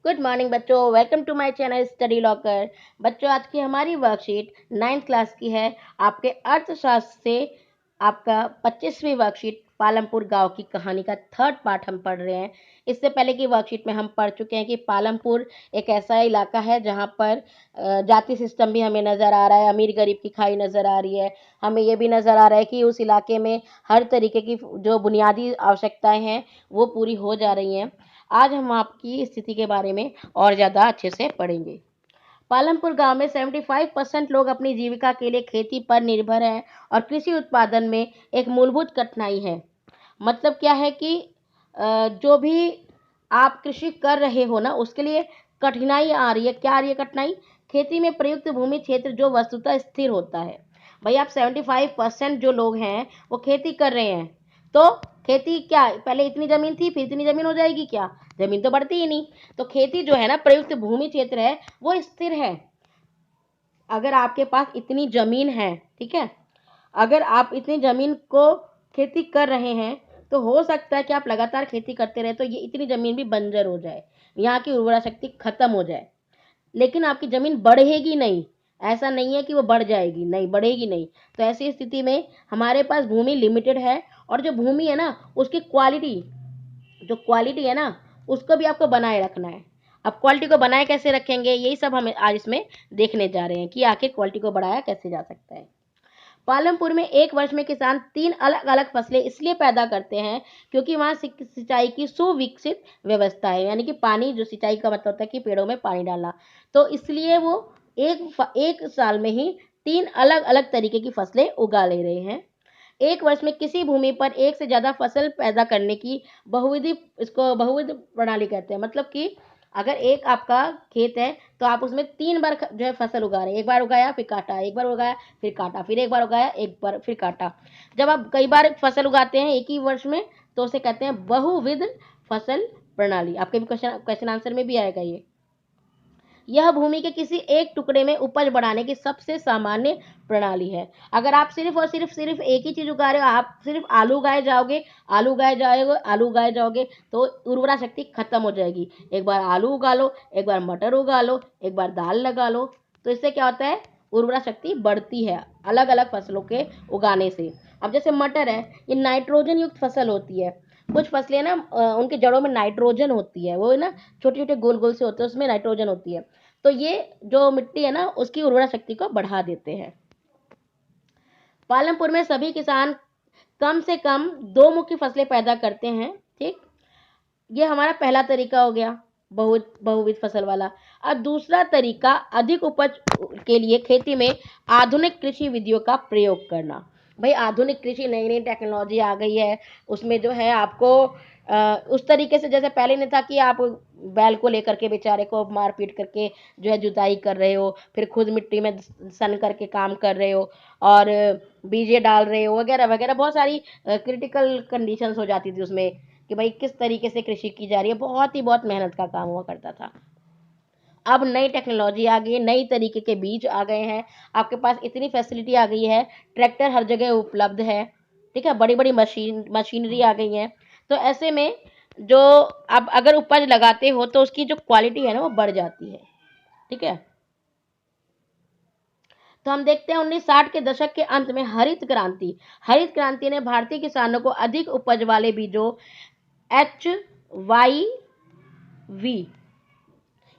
Good morning बच्चों, welcome to my channel study locker. बच्चों, आज की हमारी वर्कशीट 9th क्लास की है। आपके अर्थशास्त्र से आपका 25वीं वर्कशीट पालमपुर गांव की कहानी का 3rd पार्ट हम पढ़ रहे हैं। इससे पहले की वर्कशीट में हम पढ़ चुके हैं कि पालमपुर एक ऐसा इलाका है जहां पर जाति सिस्टम भी हमें नज़र आ रहा है, अमीर गरीब की खाई नज़र आ रही है। हमें ये भी नज़र आ रहा है कि उस इलाके में हर तरीके की जो बुनियादी आवश्यकताएं हैं वो पूरी हो जा रही हैं। आज हम आपकी स्थिति के बारे में और ज़्यादा अच्छे से पढ़ेंगे। पालमपुर गांव में 75% लोग अपनी जीविका के लिए खेती पर निर्भर हैं और कृषि उत्पादन में एक मूलभूत कठिनाई है। मतलब क्या है कि जो भी आप कृषि कर रहे हो ना, उसके लिए कठिनाई आ रही है। क्या आ रही है कठिनाई? खेती में प्रयुक्त भूमि क्षेत्र जो वस्तुतः स्थिर होता है। भाई, आप 75% जो लोग हैं वो खेती कर रहे हैं, तो खेती क्या पहले इतनी जमीन थी फिर इतनी जमीन हो जाएगी? क्या जमीन तो बढ़ती ही नहीं। तो खेती जो है ना, प्रयुक्त भूमि क्षेत्र है, वो स्थिर है। अगर आपके पास इतनी जमीन है, ठीक है, अगर आप इतनी जमीन को खेती कर रहे हैं तो हो सकता है कि आप लगातार खेती करते रहे तो ये इतनी जमीन भी बंजर हो जाए, यहाँ की उर्वरा शक्ति खत्म हो जाए, लेकिन आपकी जमीन बढ़ेगी नहीं। ऐसा नहीं है कि वो बढ़ जाएगी, नहीं बढ़ेगी नहीं। तो ऐसी स्थिति में हमारे पास भूमि लिमिटेड है, और जो भूमि है ना उसकी क्वालिटी है ना, उसको भी आपको बनाए रखना है। अब क्वालिटी को बनाए कैसे रखेंगे, यही सब हम आज इसमें देखने जा रहे हैं कि आखिर क्वालिटी को बढ़ाया कैसे जा सकता है। पालमपुर में एक वर्ष में किसान 3 अलग अलग फसलें इसलिए पैदा करते हैं क्योंकि वहाँ सिंचाई की सुविकसित व्यवस्था है। यानी कि पानी, जो सिंचाई का मतलब होता है कि पेड़ों में पानी डालना, तो इसलिए वो एक साल में ही 3 अलग अलग तरीके की फसलें उगा ले रहे हैं। एक वर्ष में किसी भूमि पर एक से ज़्यादा फसल पैदा करने की इसको बहुविध प्रणाली कहते हैं। मतलब कि अगर एक आपका खेत है तो आप उसमें 3 बार जो है फसल उगा रहे हैं। एक बार उगाया फिर काटा, एक बार उगाया फिर काटा, फिर एक बार उगाया एक बार फिर काटा। जब आप कई बार फसल उगाते हैं एक ही वर्ष में तो उसे कहते हैं बहुविध फसल प्रणाली। आपके भी क्वेश्चन आंसर में भी आएगा ये। यह भूमि के किसी एक टुकड़े में उपज बढ़ाने की सबसे सामान्य प्रणाली है। अगर आप सिर्फ और सिर्फ एक ही चीज उगा रहे हो, आप सिर्फ आलू उगाए जाओगे, आलू उगाए जाओगे तो उर्वरा शक्ति खत्म हो जाएगी। एक बार आलू उगा लो, एक बार मटर उगा लो, एक बार दाल लगा लो, तो इससे क्या होता है, उर्वरा शक्ति बढ़ती है अलग अलग फसलों के उगाने से। अब जैसे मटर है, ये नाइट्रोजन युक्त फसल होती है। कुछ फसलें ना उनके जड़ों में नाइट्रोजन होती है, वो ना छोटे छोटे गोल गोल से होते हैं, उसमें नाइट्रोजन होती है, तो ये जो मिट्टी है ना उसकी उर्वरा शक्ति को बढ़ा देते हैं। पालमपुर में सभी किसान कम से कम 2 मुख्य फसलें पैदा करते हैं। ठीक, ये हमारा पहला तरीका हो गया, बहुविध फसल वाला। अब दूसरा तरीका, अधिक उपज के लिए खेती में आधुनिक कृषि विधियों का प्रयोग करना। भाई, आधुनिक कृषि, नई नई टेक्नोलॉजी आ गई है, उसमें जो है आपको उस तरीके से, जैसे पहले नहीं था कि आप बैल को लेकर के बेचारे को मार पीट करके जो है जुताई कर रहे हो, फिर खुद मिट्टी में सन करके काम कर रहे हो और बीजे डाल रहे हो वगैरह वगैरह। बहुत सारी क्रिटिकल कंडीशंस हो जाती थी उसमें कि भाई किस तरीके से कृषि की जा रही है, बहुत मेहनत का काम हुआ करता था। अब नई टेक्नोलॉजी आ गई है, नई तरीके के बीज आ गए हैं, आपके पास इतनी फैसिलिटी आ गई है, ट्रैक्टर हर जगह उपलब्ध है, ठीक है, बड़ी बड़ी मशीनरी आ गई है। तो ऐसे में जो अब अगर उपज लगाते हो तो उसकी जो क्वालिटी है ना वो बढ़ जाती है। ठीक है, तो हम देखते हैं 1960 के दशक के अंत में हरित क्रांति ने भारतीय किसानों को अधिक उपज वाले बीजों HYV,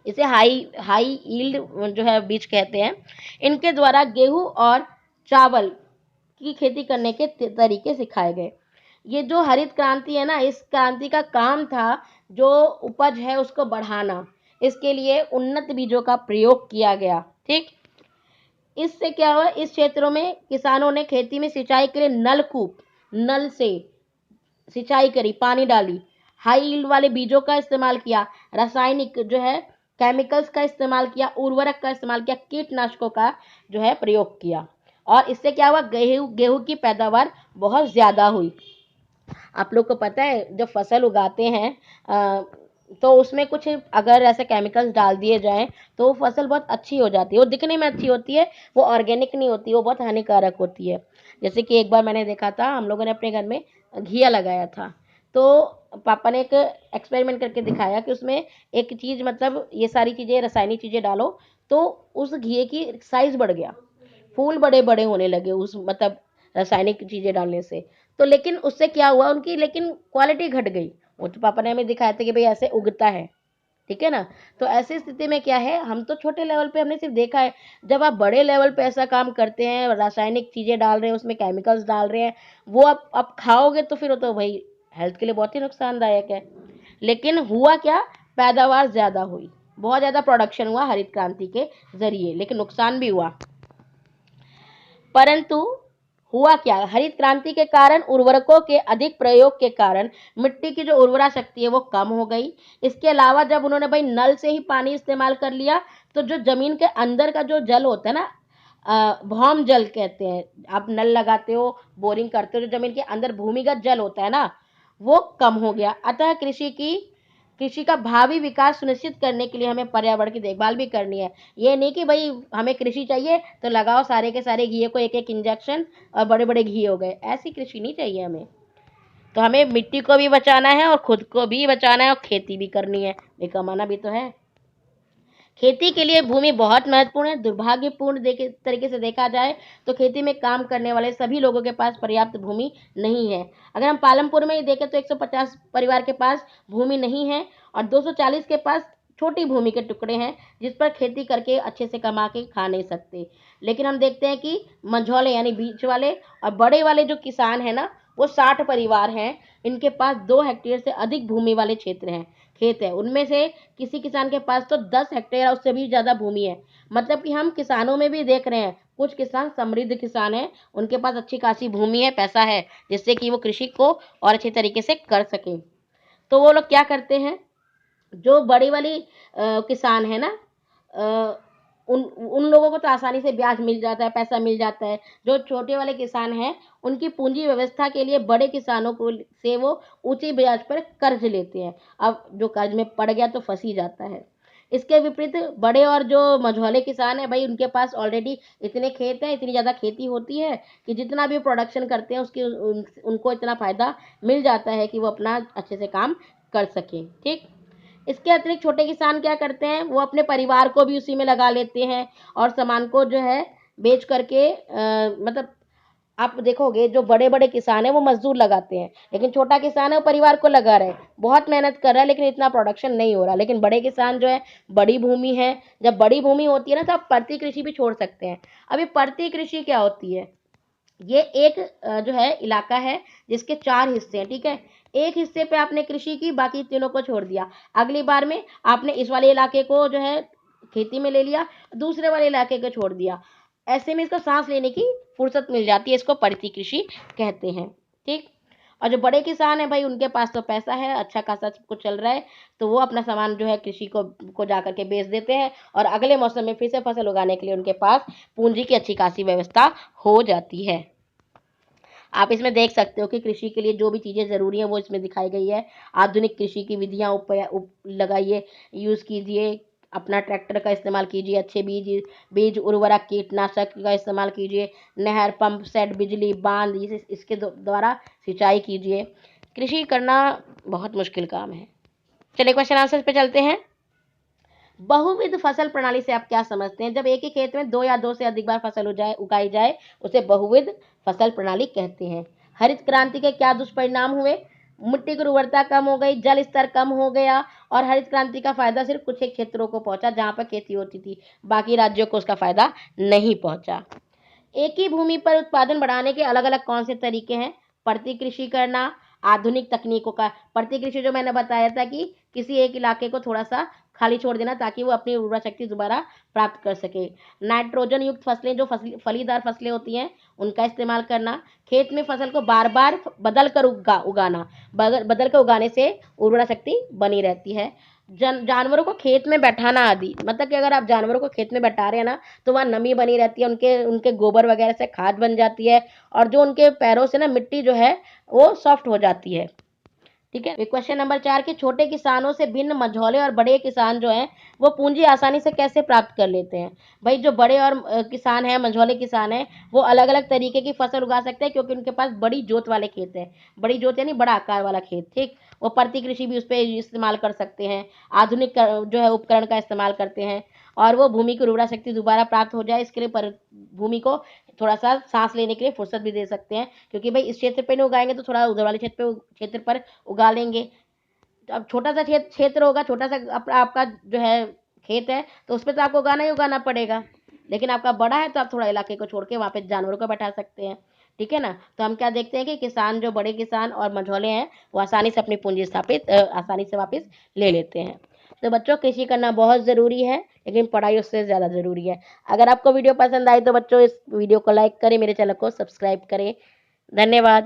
इसे हाई यील्ड जो है बीज कहते हैं, इनके द्वारा गेहूं और चावल की खेती करने के तरीके सिखाए गए। ये जो हरित क्रांति है ना, इस क्रांति का काम था जो उपज है उसको बढ़ाना, इसके लिए उन्नत बीजों का प्रयोग किया गया। ठीक, इससे क्या हुआ, इस क्षेत्रों में किसानों ने खेती में सिंचाई के लिए नल से सिंचाई करी, पानी डाली, हाई यील्ड वाले बीजों का इस्तेमाल किया, रासायनिक जो है केमिकल्स का इस्तेमाल किया, उर्वरक का इस्तेमाल किया, कीटनाशकों का जो है प्रयोग किया, और इससे क्या हुआ, गेहूं की पैदावार बहुत ज्यादा हुई। आप लोग को पता है जब फसल उगाते हैं तो उसमें कुछ अगर ऐसे केमिकल्स डाल दिए जाएं तो वो फसल बहुत अच्छी हो जाती है, वो दिखने में अच्छी होती है, वो ऑर्गेनिक नहीं होती, वो बहुत हानिकारक होती है। जैसे कि एक बार मैंने देखा था, हम लोगों ने अपने घर में घिया लगाया था, तो पापा ने एक एक्सपेरिमेंट करके दिखाया कि उसमें एक चीज़, मतलब ये सारी चीज़ें, रासायनिक चीज़ें डालो तो उस घी की साइज़ बढ़ गया, फूल बड़े-बड़े होने लगे उस, मतलब रासायनिक चीज़ें डालने से। तो लेकिन उससे क्या हुआ उनकी, लेकिन क्वालिटी घट गई। वो तो पापा ने हमें दिखाया था कि भई ऐसे उगता है, ठीक है ना? तो ऐसी स्थिति में क्या है, हम तो छोटे लेवल पे हमने सिर्फ़ देखा है, जब आप बड़े लेवल पे ऐसा काम करते हैं, रासायनिक चीज़ें डाल रहे हैं, उसमें केमिकल्स डाल रहे हैं, वो आप खाओगे तो फिर वो तो भई हेल्थ के लिए बहुत ही नुकसानदायक है। लेकिन हुआ क्या, पैदावार ज़्यादा हुई, बहुत ज़्यादा प्रोडक्शन हुआ हरित क्रांति के ज़रिए, लेकिन नुकसान भी हुआ। परंतु हुआ क्या, हरित क्रांति के कारण उर्वरकों के अधिक प्रयोग के कारण मिट्टी की जो उर्वरा शक्ति है वो कम हो गई। इसके अलावा जब उन्होंने भाई नल से ही पानी इस्तेमाल कर लिया, तो जो जमीन के अंदर का जो जल होता है ना, भौम जल कहते हैं, आप नल लगाते हो, बोरिंग करते हो, जो जमीन के अंदर भूमिगत जल होता है ना, वो कम हो गया। अतः कृषि का भावी विकास सुनिश्चित करने के लिए हमें पर्यावरण की देखभाल भी करनी है। ये नहीं कि भाई हमें कृषि चाहिए तो लगाओ सारे के सारे घी को एक एक इंजेक्शन और बड़े बड़े घी हो गए, ऐसी कृषि नहीं चाहिए हमें। तो हमें मिट्टी को भी बचाना है और खुद को भी बचाना है और खेती भी करनी है, ये कमाना भी तो है। खेती के लिए भूमि बहुत महत्वपूर्ण है। दुर्भाग्यपूर्ण तरीके से देखा जाए तो खेती में काम करने वाले सभी लोगों के पास पर्याप्त भूमि नहीं है। अगर हम पालमपुर में ही देखें तो 150 परिवार के पास भूमि नहीं है और 240 के पास छोटी भूमि के टुकड़े हैं, जिस पर खेती करके अच्छे से कमा के खा नहीं सकते। लेकिन हम देखते हैं कि मंझौले यानी बीच वाले और बड़े वाले जो किसान हैं ना, वो 60 परिवार हैं, इनके पास 2 हेक्टेयर से अधिक भूमि वाले क्षेत्र हैं, खेत है। उनमें से किसी किसान के पास तो 10 हेक्टेयर या उससे भी ज़्यादा भूमि है। मतलब कि हम किसानों में भी देख रहे हैं, कुछ किसान समृद्ध किसान हैं, उनके पास अच्छी खासी भूमि है, पैसा है, जिससे कि वो कृषि को और अच्छे तरीके से कर सकें। तो वो लोग क्या करते हैं, जो बड़ी वाली किसान है ना, अ, उन लोगों को तो आसानी से ब्याज मिल जाता है, पैसा मिल जाता है। जो छोटे वाले किसान हैं, उनकी पूंजी व्यवस्था के लिए बड़े किसानों को से वो ऊंची ब्याज पर कर्ज लेते हैं। अब जो कर्ज में पड़ गया तो फंस ही जाता है। इसके विपरीत बड़े और जो मझौले किसान हैं, भाई उनके पास ऑलरेडी इतने खेत हैं, इतनी ज़्यादा खेती होती है कि जितना भी प्रोडक्शन करते हैं उसकी उनको इतना फ़ायदा मिल जाता है कि वो अपना अच्छे से काम कर सकें, ठीक। इसके अतिरिक्त छोटे किसान क्या करते हैं, वो अपने परिवार को भी उसी में लगा लेते हैं और सामान को जो है बेच करके, मतलब आप देखोगे जो बड़े बड़े किसान हैं वो मजदूर लगाते हैं, लेकिन छोटा किसान है वो परिवार को लगा रहे हैं, बहुत मेहनत कर रहा है लेकिन इतना प्रोडक्शन नहीं हो रहा। लेकिन बड़े किसान जो है, बड़ी भूमि है, जब बड़ी भूमि होती है ना तो आप परती कृषि भी छोड़ सकते हैं। अभी परती कृषि क्या होती है, ये एक जो है इलाका है जिसके 4 हिस्से हैं, ठीक है। एक हिस्से पे आपने कृषि की, बाकी तीनों को छोड़ दिया। अगली बार में आपने इस वाले इलाके को जो है खेती में ले लिया, दूसरे वाले इलाके को छोड़ दिया। ऐसे में इसको सांस लेने की फुर्सत मिल जाती है, इसको परती कृषि कहते हैं, ठीक। और जो बड़े किसान हैं भाई, उनके पास तो पैसा है, अच्छा खासा कुछ चल रहा है, तो वो अपना सामान जो है कृषि को जा करके बेच देते हैं और अगले मौसम में फिर से फसल उगाने के लिए उनके पास पूंजी की अच्छी खासी व्यवस्था हो जाती है। आप इसमें देख सकते हो कि कृषि के लिए जो भी चीज़ें ज़रूरी हैं वो इसमें दिखाई गई है। आधुनिक कृषि की विधियाँ लगाइए, यूज़ कीजिए, अपना ट्रैक्टर का इस्तेमाल कीजिए, अच्छे बीज उर्वरक कीटनाशक का इस्तेमाल कीजिए, नहर पंप सेट बिजली बांध इसके द्वारा सिंचाई कीजिए। कृषि करना बहुत मुश्किल काम है। चलिए क्वेश्चन आंसर पे चलते हैं। बहुविध फसल प्रणाली से आप क्या समझते हैं, जब एक ही खेत में 2 या 2 से अधिक बार फसल उगाई जाए उसे बहुविध फसल प्रणाली कहते हैं। हरित क्रांति के क्या दुष्परिणाम हुए, मिट्टी की उर्वरता कम हो गई, जल स्तर कम हो गया और हरित क्रांति का फायदा सिर्फ कुछ एक क्षेत्रों को पहुंचा जहां पर खेती होती थी, बाकी राज्यों को उसका फायदा नहीं पहुंचा। एक ही भूमि पर उत्पादन बढ़ाने के अलग अलग कौन से तरीके हैं, प्रति कृषि करना, आधुनिक तकनीकों का प्रति कृषि, जो मैंने बताया था कि किसी एक इलाके को थोड़ा सा खाली छोड़ देना ताकि वो अपनी उर्वरा शक्ति दोबारा प्राप्त कर सके। नाइट्रोजन युक्त फसलें, जो फलीदार फसलें होती हैं, उनका इस्तेमाल करना। खेत में फसल को बार बार बदल कर उगाना, बदल कर उगाने से उर्वरा शक्ति बनी रहती है। जानवरों को खेत में बैठाना आदि, मतलब कि अगर आप जानवरों को खेत में बैठा रहे हैं ना, तो वहाँ नमी बनी रहती है, उनके उनके गोबर वगैरह से खाद बन जाती है और जो उनके पैरों से ना मिट्टी जो है वो सॉफ्ट हो जाती है, ठीक है। क्वेश्चन नंबर 4 के छोटे किसानों से भिन्न मझौले और बड़े किसान जो हैं वो पूंजी आसानी से कैसे प्राप्त कर लेते हैं। भाई जो बड़े और किसान हैं, मझौले किसान हैं, वो अलग अलग तरीके की फसल उगा सकते हैं क्योंकि उनके पास बड़ी जोत वाले खेत हैं। बड़ी जोत यानी बड़ा आकार वाला खेत, ठीक। वो प्रति कृषि भी उस पे इस्तेमाल कर सकते हैं, आधुनिक जो है उपकरण का इस्तेमाल करते हैं, और वो भूमि की उर्वरा शक्ति दोबारा प्राप्त हो जाए इसके लिए भूमि को थोड़ा-सा साँस लेने के लिए फुर्सत भी दे सकते हैं, क्योंकि भई इस क्षेत्र पे नहीं उगाएँगे तो थोड़ा उधर वाले क्षेत्र पर उगा लेंगे। तो अब छोटा-सा क्षेत्र होगा, छोटा-सा आपका जो है खेत है, तो उसपे तो आपको उगाना ही उगाना पड़ेगा। लेकिन आपका बड़ा है तो आप थोड़ा इलाके को छोड़ के वहाँ पे जानवरों को बैठा सकते हैं, ठीक है ना? तो हम क्या देखते हैं कि किसान जो बड़े किसान और मझोले हैं, वो आसानी से अपनी पूँजी आसानी से वापस ले लेते हैं। तो बच्चों, कृषि करना बहुत ज़रूरी है, लेकिन पढ़ाई उससे ज़्यादा ज़रूरी है। अगर आपको वीडियो पसंद आई तो बच्चों इस वीडियो को लाइक करें, मेरे चैनल को सब्सक्राइब करें। धन्यवाद।